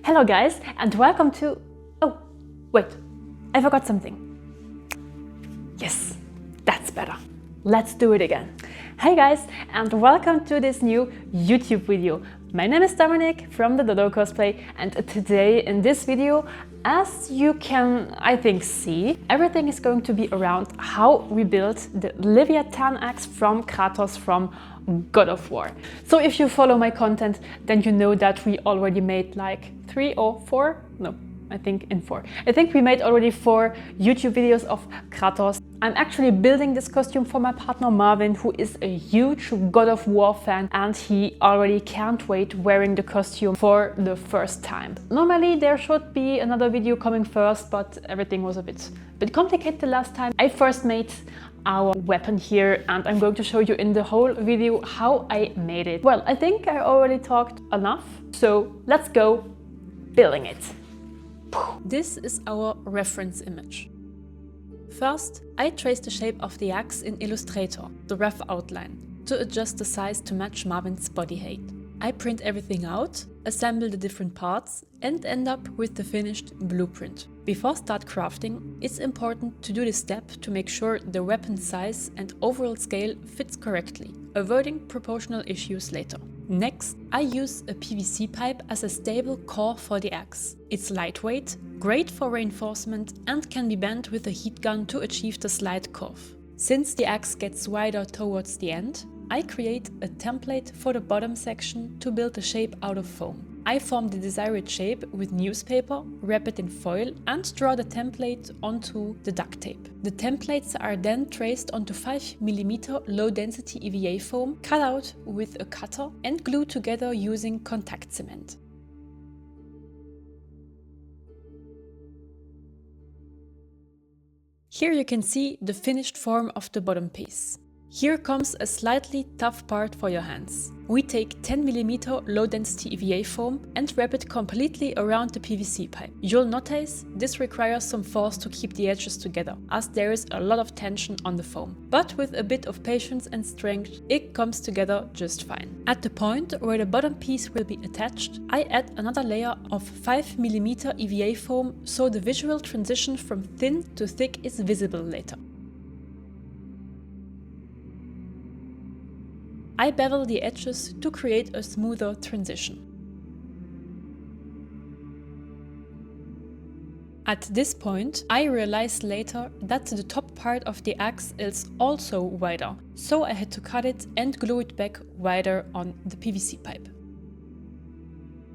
Hello guys, and welcome to... Oh, wait, I forgot something. Yes, that's better. Let's do it again. Hey guys, and welcome to this new YouTube video. My name is Dominic from the Kratos Cosplay, and today in this video, as you can, I think, see, everything is going to be around how we built the Leviathan axe from Kratos from God of War. So if you follow my content, then you know that we already made like 3 or 4, no, I think in 4. I think we made already 4 YouTube videos of Kratos. I'm actually building this costume for my partner Marvin, who is a huge God of War fan, and he already can't wait wearing the costume for the first time. Normally there should be another video coming first, but everything was a bit complicated the last time. I first made our weapon here, and I'm going to show you in the whole video how I made it. Well, I think I already talked enough, so let's go building it. This is our reference image. First, I traced the shape of the axe in Illustrator, the rough outline, to adjust the size to match Marvin's body height. I print everything out, assemble the different parts, and end up with the finished blueprint. Before start crafting, it's important to do this step to make sure the weapon size and overall scale fits correctly, avoiding proportional issues later. Next, I use a PVC pipe as a stable core for the axe. It's lightweight, great for reinforcement, and can be bent with a heat gun to achieve the slight curve. Since the axe gets wider towards the end, I create a template for the bottom section to build the shape out of foam. I form the desired shape with newspaper, wrap it in foil, and draw the template onto the duct tape. The templates are then traced onto 5mm low-density EVA foam, cut out with a cutter, and glued together using contact cement. Here you can see the finished form of the bottom piece. Here comes a slightly tough part for your hands. We take 10mm low-density EVA foam and wrap it completely around the PVC pipe. You'll notice this requires some force to keep the edges together, as there is a lot of tension on the foam. But with a bit of patience and strength, it comes together just fine. At the point where the bottom piece will be attached, I add another layer of 5mm EVA foam so the visual transition from thin to thick is visible later. I bevel the edges to create a smoother transition. At this point, I realized later that the top part of the axe is also wider, so I had to cut it and glue it back wider on the PVC pipe.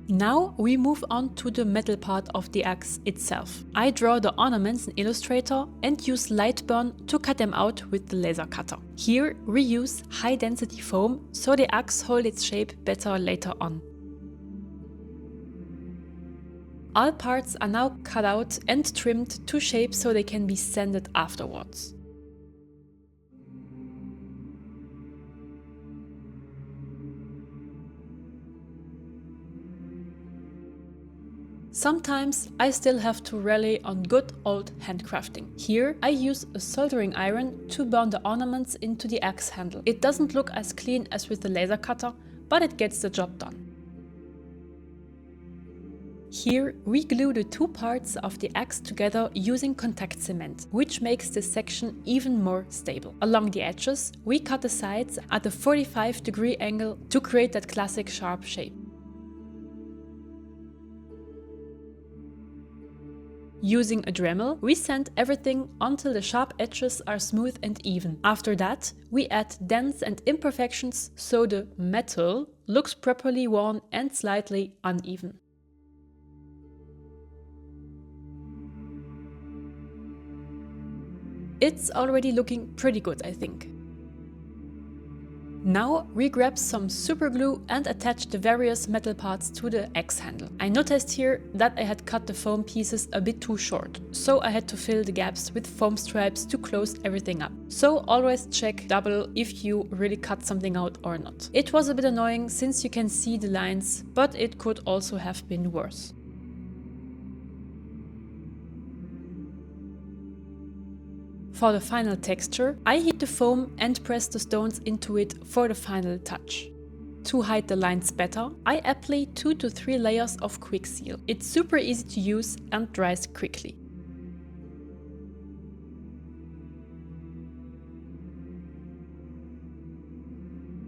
Now we move on to the metal part of the axe itself. I draw the ornaments in Illustrator and use light burn to cut them out with the laser cutter. Here we use high density foam so the axe holds its shape better later on. All parts are now cut out and trimmed to shape so they can be sanded afterwards. Sometimes I still have to rely on good old handcrafting. Here I use a soldering iron to burn the ornaments into the axe handle. It doesn't look as clean as with the laser cutter, but it gets the job done. Here we glue the two parts of the axe together using contact cement, which makes this section even more stable. Along the edges we cut the sides at a 45-degree angle to create that classic sharp shape. Using a Dremel, we sand everything until the sharp edges are smooth and even. After that, we add dents and imperfections so the metal looks properly worn and slightly uneven. It's already looking pretty good, I think. Now we grab some super glue and attach the various metal parts to the axe handle. I noticed here that I had cut the foam pieces a bit too short, so I had to fill the gaps with foam stripes to close everything up. So always check double if you really cut something out or not. It was a bit annoying since you can see the lines, but it could also have been worse. For the final texture, I heat the foam and press the stones into it for the final touch. to hide the lines better, I apply 2 to 3 layers of quick seal. It's super easy to use and dries quickly.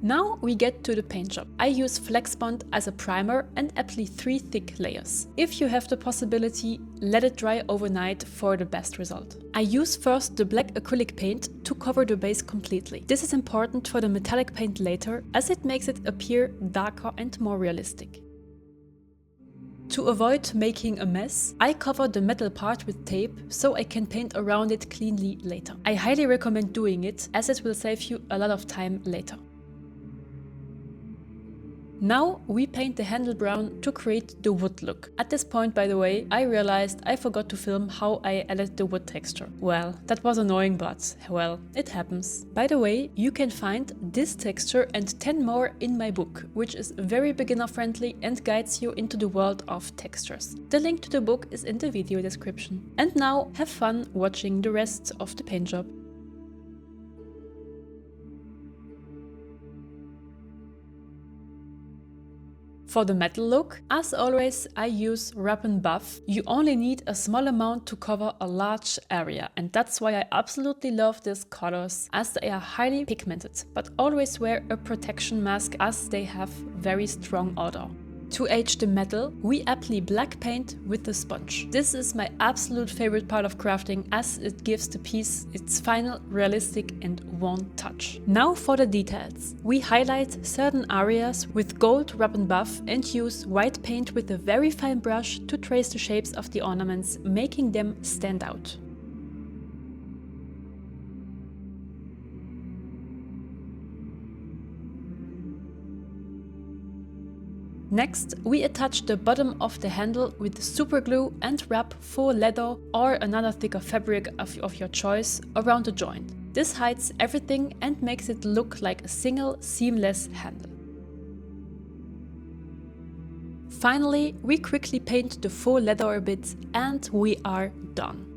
Now we get to the paint job. I use Flex Bond as a primer and apply 3 thick layers. If you have the possibility, let it dry overnight for the best result. I use first the black acrylic paint to cover the base completely. This is important for the metallic paint later, as it makes it appear darker and more realistic. To avoid making a mess, I cover the metal part with tape so I can paint around it cleanly later. I highly recommend doing it, as it will save you a lot of time later. Now we paint the handle brown to create the wood look. At this point, by the way, I realized I forgot to film how I added the wood texture. Well, that was annoying, but well, it happens. By the way, you can find this texture and 10 more in my book, which is very beginner friendly and guides you into the world of textures. The link to the book is in the video description. And now have fun watching the rest of the paint job. For the metal look, as always, I use Wrap and Buff. You only need a small amount to cover a large area, and that's why I absolutely love these colors, as they are highly pigmented. But always wear a protection mask, as they have very strong odor. To age the metal, we apply black paint with the sponge. This is my absolute favorite part of crafting, as it gives the piece its final, realistic and warm touch. Now for the details. We highlight certain areas with gold Wrap and Buff and use white paint with a very fine brush to trace the shapes of the ornaments, making them stand out. Next, we attach the bottom of the handle with super glue and wrap faux leather or another thicker fabric of your choice around the joint. This hides everything and makes it look like a single seamless handle. Finally, we quickly paint the faux leather a bit and we are done.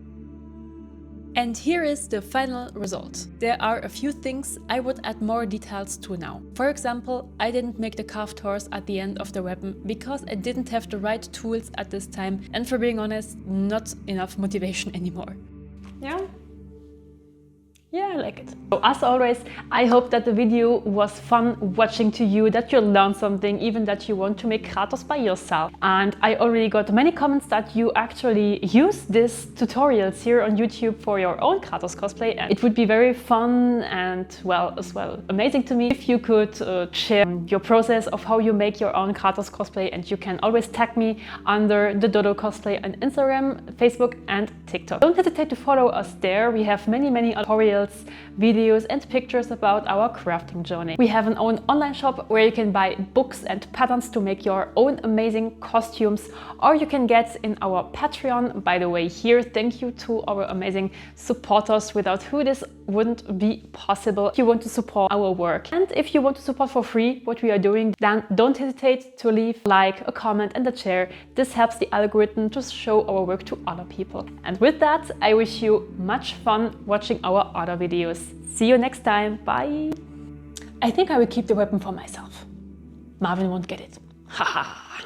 And here is the final result. There are a few things I would add more details to now. For example, I didn't make the carved horse at the end of the weapon because I didn't have the right tools at this time, and for being honest, not enough motivation anymore. Yeah, I like it. So as always, I hope that the video was fun watching to you, that you learned something, even that you want to make Kratos by yourself. And I already got many comments that you actually use these tutorials here on YouTube for your own Kratos cosplay. And it would be very fun and as well amazing to me if you could share your process of how you make your own Kratos cosplay. And you can always tag me under the Dodo Cosplay on Instagram, Facebook and TikTok. Don't hesitate to follow us there. We have many tutorials, videos and pictures about our crafting journey. We have an own online shop where you can buy books and patterns to make your own amazing costumes, or you can get in our Patreon. By the way, here, thank you to our amazing supporters, without who this wouldn't be possible. If you want to support our work and if you want to support for free what we are doing, then don't hesitate to leave a like, a comment and a share. This helps the algorithm to show our work to other people. And with that, I wish you much fun watching our other videos. See you next time. Bye. I think I will keep the weapon for myself. Marvin won't get it. Haha.